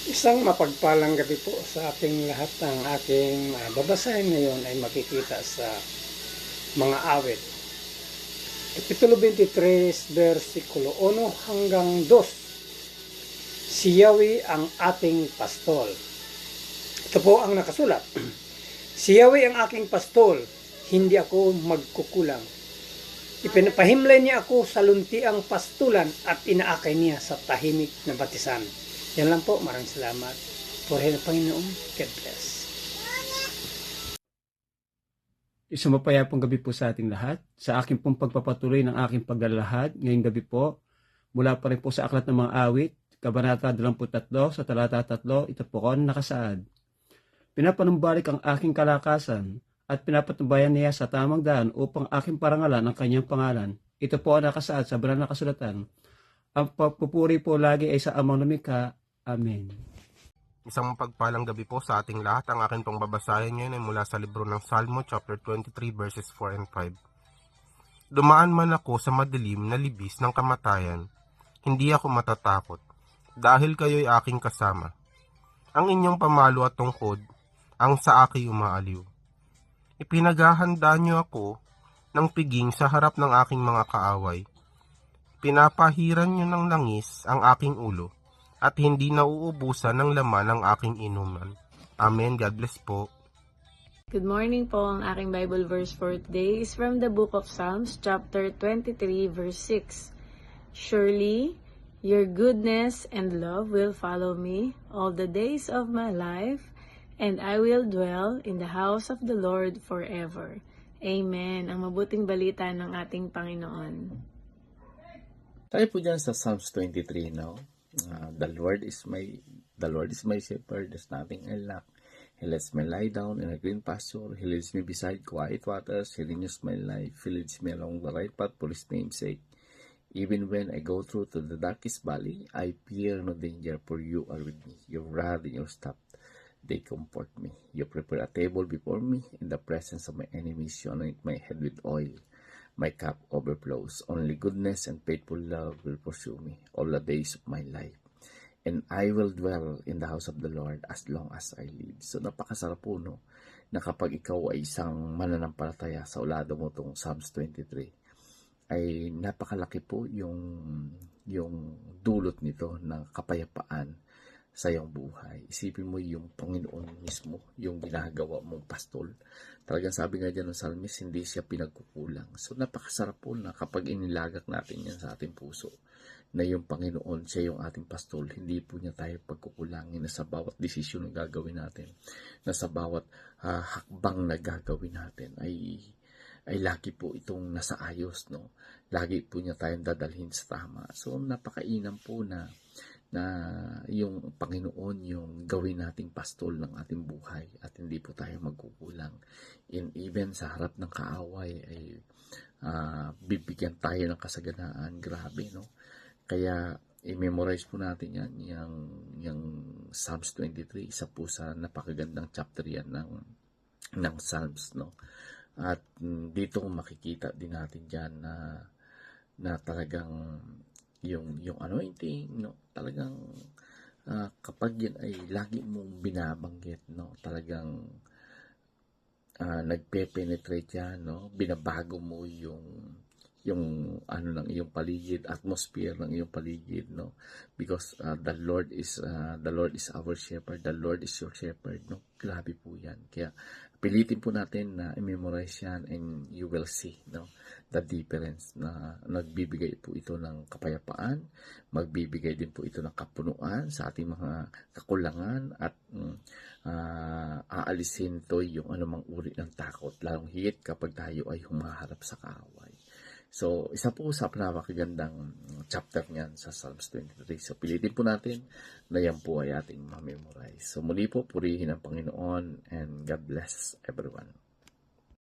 Isang mapagpalang gabi po sa ating lahat. Ng aking babasahin ngayon ay makikita sa mga awit. Kapitulo 23, versikulo 1 hanggang 2. Si Yahweh ang ating pastol. Ito po ang nakasulat. Si Yahweh ang aking pastol, hindi ako magkukulang. Ipinapahimlay niya ako sa luntiang pastulan at inaakay niya sa tahimik na batisan. Yan lang po. Maraming salamat. Purihin ang Panginoon. God bless. Isang mapayapang gabi po sa ating lahat. Sa aking pong pagpapatuloy ng aking paglalahad, ngayong gabi po, mula pa rin po sa Aklat ng Mga Awit, Kabanata 23, sa talata 3, ito po ko nakasaad. Pinapanumbalik ang aking kalakasan at pinapatubayan niya sa tamang daan upang aking parangalan ang kanyang pangalan. Ito po ang nakasaad sa banal na kasulatan. Ang pagpupuri po lagi ay sa Amang Lumikha. Amen. Isang mapagpalang gabi po sa ating lahat. Ang akin pong babasahin ngayon ay mula sa libro ng Salmo chapter 23 verses 4 and 5. Dumaan man ako sa madilim na libis ng kamatayan, hindi ako matatakot, dahil kayo'y aking kasama. Ang inyong pamalo at tungkod, ang sa akin umaaliw. Ipinaghahanda niyo ako ng piging sa harap ng aking mga kaaway. Pinapahiran niyo ng langis ang aking ulo, at hindi nauubusan ng laman ang aking inuman. Amen. God bless po. Good morning po. Ang aking Bible verse for today is from the book of Psalms, chapter 23, verse 6. Surely, your goodness and love will follow me all the days of my life, and I will dwell in the house of the Lord forever. Amen. Ang mabuting balita ng ating Panginoon. Tayo po dyan sa Psalms 23 now. The Lord is my shepherd, there's nothing I lack. He lets me lie down in a green pasture. He leads me beside quiet waters. He renews my life. He leads me along the right path for His name's sake. Even when I go through to the darkest valley, I fear no danger, for you are with me. Your rod and your staff, they comfort me. You prepare a table before me in the presence of my enemies. You anoint my head with oil. My cup overflows. Only goodness and faithful love will pursue me all the days of my life. And I will dwell in the house of the Lord as long as I live. So napakasarap po, no? Na kapag ikaw ay isang mananampalataya, sa ulado mo itong Psalms 23, ay napakalaki po yung dulot nito ng kapayapaan sa iyong buhay. Isipin mo yung Panginoon mismo, yung ginagawa mong pastol. Talagang sabi nga dyan ng Psalmist, hindi siya pinagkukulang. So napakasarap po na kapag inilagak natin yan sa ating puso, na yung Panginoon, siya yung ating pastol, hindi po niya tayo pagkukulangin na sa bawat desisyon na gagawin natin, na sa bawat hakbang na gagawin natin, ay lagi po itong nasa ayos, no? Lagi po niya tayong dadalhin sa tama. So napakainam po na yung Panginoon yung gawin nating pastol ng ating buhay at hindi po tayo magkukulang. Even sa harap ng kaaway ay bibigyan tayo ng kasaganaan. Grabe, no? Kaya i-memorize po natin yan, yung Psalms 23, isa po sa napakagandang chapter yan ng Psalms, no? At dito makikita din natin dyan na talagang yung anointing, no? Talagang kapag yan ay lagi mong binabanggit, no? Talagang nagpe-penetrate yan, no? Binabago mo yung ano ng iyong paligid, atmosphere ng iyong paligid, no? Because the Lord is our shepherd, the Lord is your shepherd, no? Grabe po yan. Kaya pilitin po natin na i-memorize yan, and you will see, no, the difference na nagbibigay po ito ng kapayapaan, magbibigay din po ito ng kapunuan sa ating mga kakulangan, at aalisin to yung anumang uri ng takot, lalong higit kapag tayo ay humaharap sa kaaway. So, isa po sa napakagandang chapter niyan sa Psalms 23. So, pilitin po natin na yan po ay ating ma-memorize. So, muli po, purihin ang Panginoon, and God bless everyone.